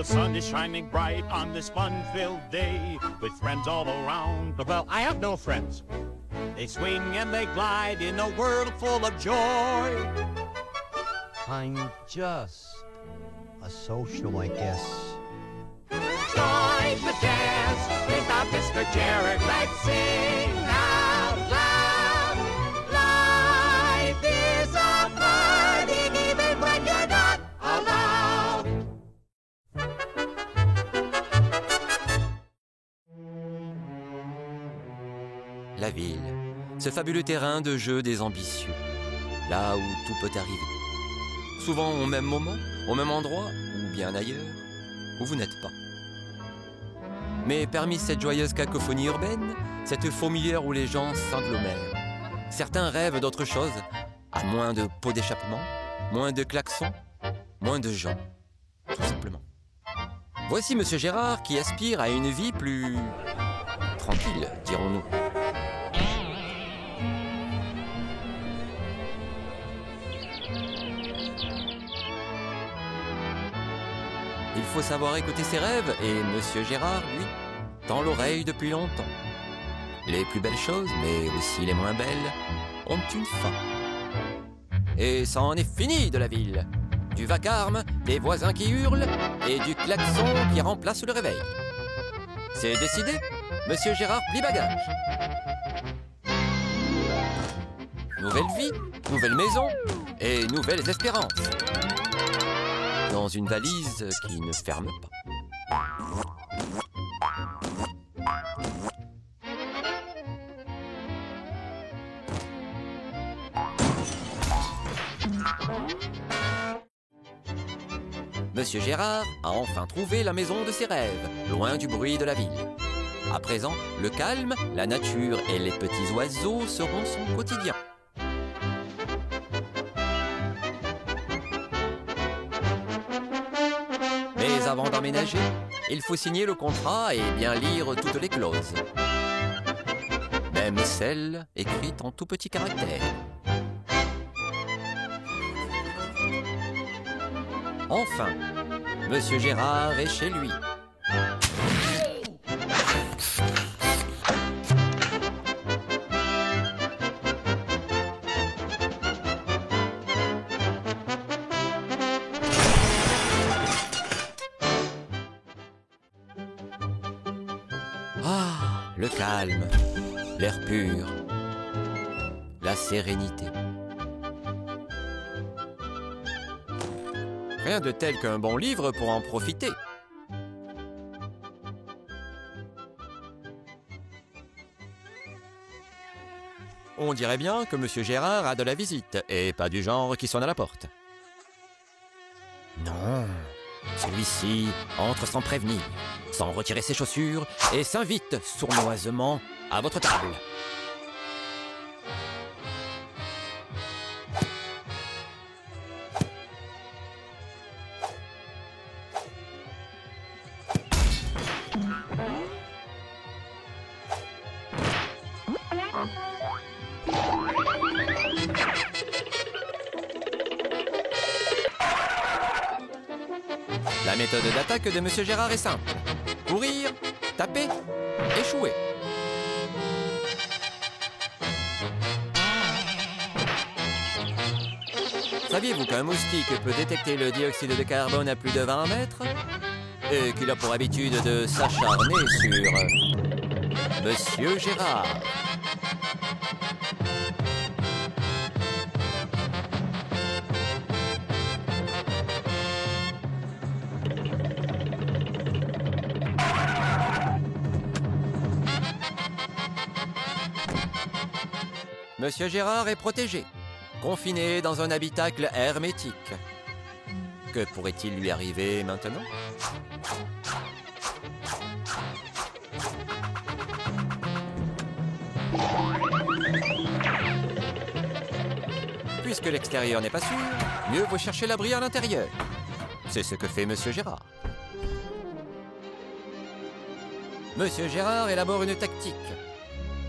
the sun is shining bright on this fun-filled day with friends all around. Well, I have no friends. They swing and they glide in a world full of joy. I'm just a social, I guess. Join the dance without Mr. Jared. Let's sing out loud. Life is a party even when you're not allowed. La ville, ce fabuleux terrain de jeu des ambitieux, là où tout peut arriver. Souvent au même moment, au même endroit, ou bien ailleurs, où vous n'êtes pas. Mais parmi cette joyeuse cacophonie urbaine, cette fourmilière où les gens s'agglomèrent, certains rêvent d'autre chose, à moins de pots d'échappement, moins de klaxons, moins de gens, tout simplement. Voici Monsieur Gérard qui aspire à une vie plus tranquille, dirons-nous. Il faut savoir écouter ses rêves et Monsieur Gérard, lui, tend l'oreille depuis longtemps. Les plus belles choses, mais aussi les moins belles, ont une fin. Et ça en est fini de la ville. Du vacarme, des voisins qui hurlent et du klaxon qui remplace le réveil. C'est décidé, Monsieur Gérard plie bagage. Nouvelle vie, nouvelle maison et nouvelles espérances. Dans une valise qui ne ferme pas. Monsieur Gérard a enfin trouvé la maison de ses rêves, loin du bruit de la ville. À présent, le calme, la nature et les petits oiseaux seront son quotidien. Mais avant d'emménager, il faut signer le contrat et bien lire toutes les clauses. Même celles écrites en tout petits caractères. Enfin, Monsieur Gérard est chez lui. Ah, le calme, l'air pur, la sérénité. Rien de tel qu'un bon livre pour en profiter. On dirait bien que Monsieur Gérard a de la visite, et pas du genre qui sonne à la porte. Non, celui-ci entre sans prévenir, sans retirer ses chaussures, et s'invite sournoisement à votre table. La méthode d'attaque de Monsieur Gérard est simple. Courir, taper, échouer. Saviez-vous qu'un moustique peut détecter le dioxyde de carbone à plus de 20 mètres? Et qu'il a pour habitude de s'acharner sur Monsieur Gérard. Monsieur Gérard est protégé, confiné dans un habitacle hermétique. Que pourrait-il lui arriver maintenant? Puisque l'extérieur n'est pas sûr, mieux vaut chercher l'abri à l'intérieur. C'est ce que fait Monsieur Gérard. Monsieur Gérard élabore une tactique.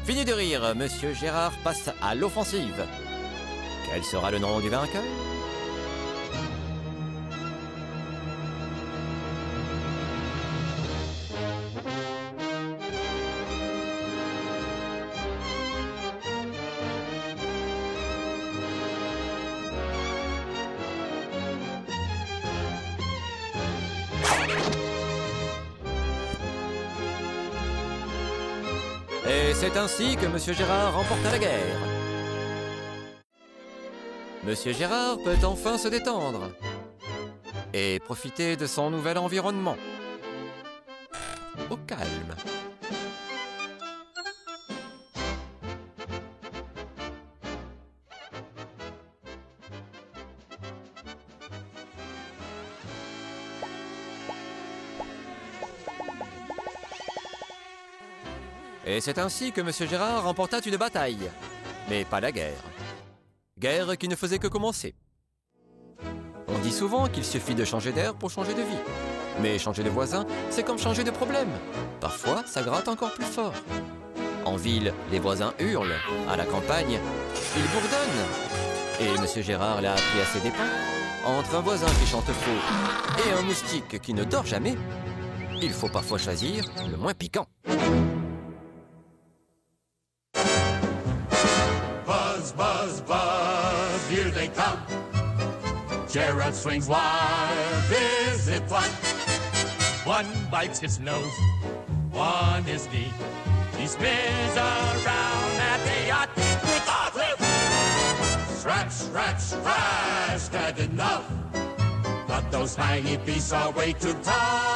Fini de rire, Monsieur Gérard passe à l'offensive. Quel sera le nom du vainqueur? Et c'est ainsi que Monsieur Gérard remporta la guerre. Monsieur Gérard peut enfin se détendre et profiter de son nouvel environnement. Au calme. Et c'est ainsi que Monsieur Gérard remporta une bataille, mais pas la guerre. Guerre qui ne faisait que commencer. On dit souvent qu'il suffit de changer d'air pour changer de vie. Mais changer de voisin, c'est comme changer de problème. Parfois, ça gratte encore plus fort. En ville, les voisins hurlent. À la campagne, ils bourdonnent. Et Monsieur Gérard l'a appris à ses dépens. Entre un voisin qui chante faux et un moustique qui ne dort jamais, il faut parfois choisir le moins piquant. Buzz, buzz, buzz, here they come. Gerard swings wide, visit one. One bites his nose, one is knee. He spins around at the yacht. Scratch, scratch, scratch, had enough. But those tiny beasts are way too tough.